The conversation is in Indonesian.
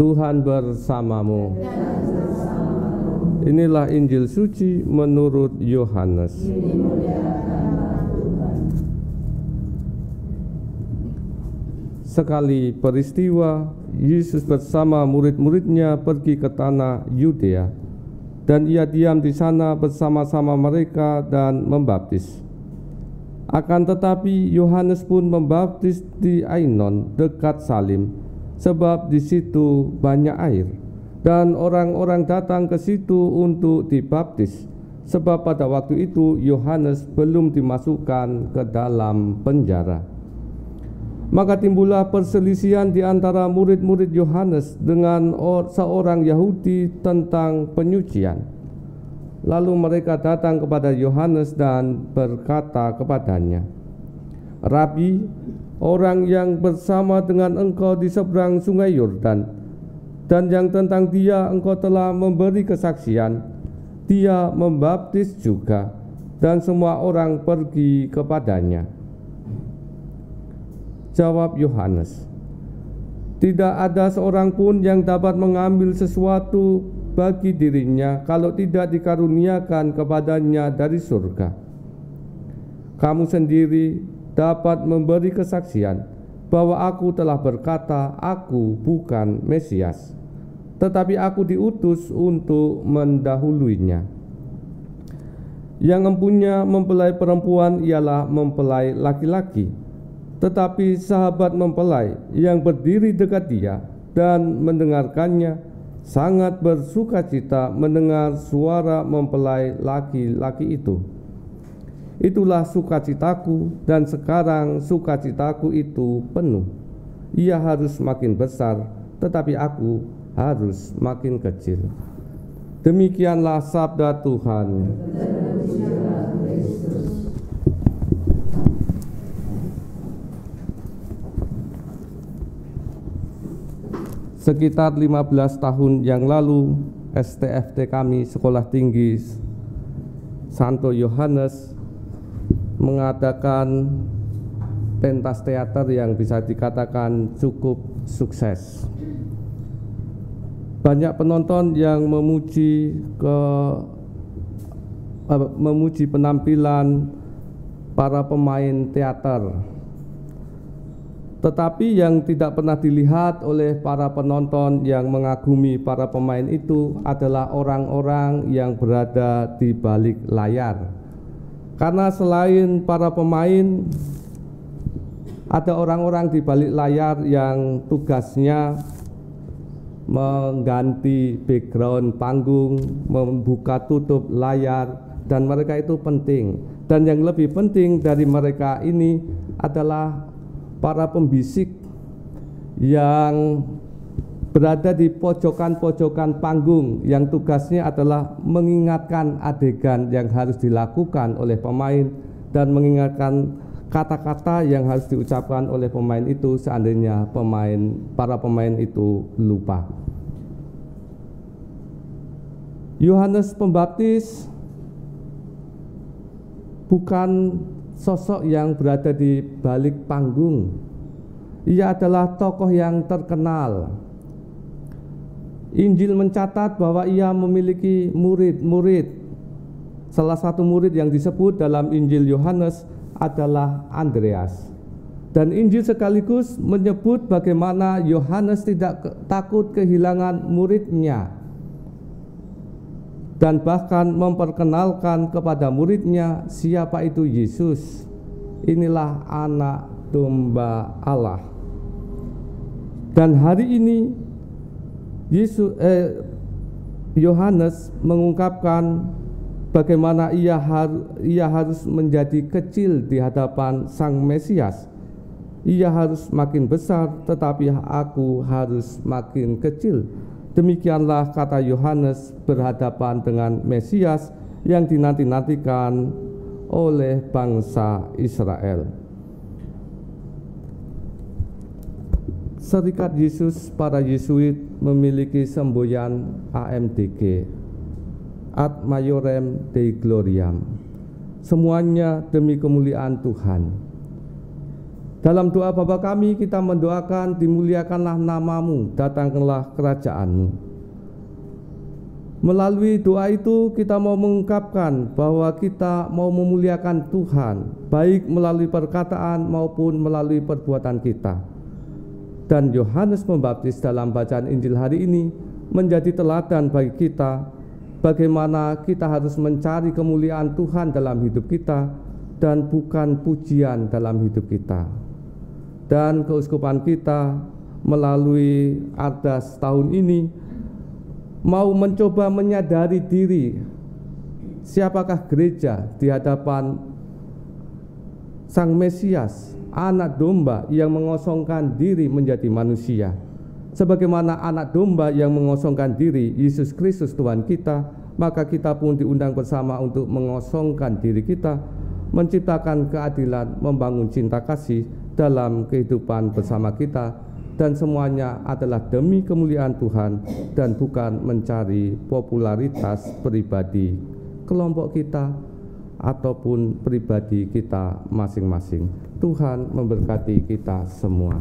Tuhan bersamamu. Inilah Injil suci menurut Yohanes. Sekali peristiwa, Yesus bersama murid-muridnya pergi ke tanah Yudea, dan ia diam di sana bersama-sama mereka dan membaptis. Akan tetapi Yohanes pun membaptis di Ainon dekat Salim, sebab di situ banyak air, dan orang-orang datang ke situ untuk dibaptis, sebab pada waktu itu Yohanes belum dimasukkan ke dalam penjara. Maka timbullah perselisihan di antara murid-murid Yohanes dengan seorang Yahudi tentang penyucian. Lalu mereka datang kepada Yohanes dan berkata kepadanya, "Rabi, orang yang bersama dengan engkau di seberang sungai Yordan, dan yang tentang dia engkau telah memberi kesaksian, dia membaptis juga, dan semua orang pergi kepadanya." Jawab Yohanes, "Tidak ada seorang pun yang dapat mengambil sesuatu bagi dirinya kalau tidak dikaruniakan kepadanya dari surga. Kamu sendiri dapat memberi kesaksian bahwa aku telah berkata, aku bukan Mesias, tetapi aku diutus untuk mendahuluinya. Yang empunya mempelai perempuan ialah mempelai laki-laki, tetapi sahabat mempelai yang berdiri dekat dia dan mendengarkannya sangat bersukacita mendengar suara mempelai laki-laki itu. Itulah sukacitaku, dan sekarang sukacitaku itu penuh. Ia harus makin besar, tetapi aku harus makin kecil." Demikianlah sabda Tuhan. Sekitar 15 tahun yang lalu, STFT kami, Sekolah Tinggi Santo Yohanes, mengadakan pentas teater yang bisa dikatakan cukup sukses. Banyak penonton yang memuji penampilan para pemain teater. Tetapi yang tidak pernah dilihat oleh para penonton yang mengagumi para pemain itu adalah orang-orang yang berada di balik layar. Karena selain para pemain, ada orang-orang di balik layar yang tugasnya mengganti background panggung, membuka tutup layar, dan mereka itu penting. Dan yang lebih penting dari mereka ini adalah para pembisik yang berada di pojokan-pojokan panggung, yang tugasnya adalah mengingatkan adegan yang harus dilakukan oleh pemain dan mengingatkan kata-kata yang harus diucapkan oleh pemain itu seandainya para pemain itu lupa. Yohanes Pembaptis bukan sosok yang berada di balik panggung. Ia adalah tokoh yang terkenal. Injil mencatat bahwa ia memiliki murid-murid. Salah satu murid yang disebut dalam Injil Yohanes adalah Andreas. Dan Injil sekaligus menyebut bagaimana Yohanes tidak takut kehilangan muridnya, dan bahkan memperkenalkan kepada muridnya siapa itu Yesus. Inilah anak domba Allah. Dan hari ini Yohanes mengungkapkan bagaimana ia harus menjadi kecil di hadapan Sang Mesias. Ia harus makin besar, tetapi aku harus makin kecil. Demikianlah kata Yohanes berhadapan dengan Mesias yang dinanti-nantikan oleh bangsa Israel. Serikat Yesus para Yesuit memiliki semboyan AMDG, Ad Maiorem Dei Gloriam, semuanya demi kemuliaan Tuhan. Dalam doa Bapa kami kita mendoakan dimuliakanlah nama-Mu, datangkanlah kerajaan-Mu. Melalui doa itu kita mau mengungkapkan bahwa kita mau memuliakan Tuhan, baik melalui perkataan maupun melalui perbuatan kita. Dan Yohanes Pembaptis dalam bacaan Injil hari ini menjadi teladan bagi kita, bagaimana kita harus mencari kemuliaan Tuhan dalam hidup kita dan bukan pujian dalam hidup kita. Dan keuskupan kita melalui Ardas tahun ini mau mencoba menyadari diri siapakah gereja di hadapan Sang Mesias, anak domba yang mengosongkan diri menjadi manusia. Sebagaimana anak domba yang mengosongkan diri Yesus Kristus Tuhan kita, maka kita pun diundang bersama untuk mengosongkan diri kita, menciptakan keadilan, membangun cinta kasih dalam kehidupan bersama kita, dan semuanya adalah demi kemuliaan Tuhan dan bukan mencari popularitas pribadi kelompok kita ataupun pribadi kita masing-masing. Tuhan memberkati kita semua.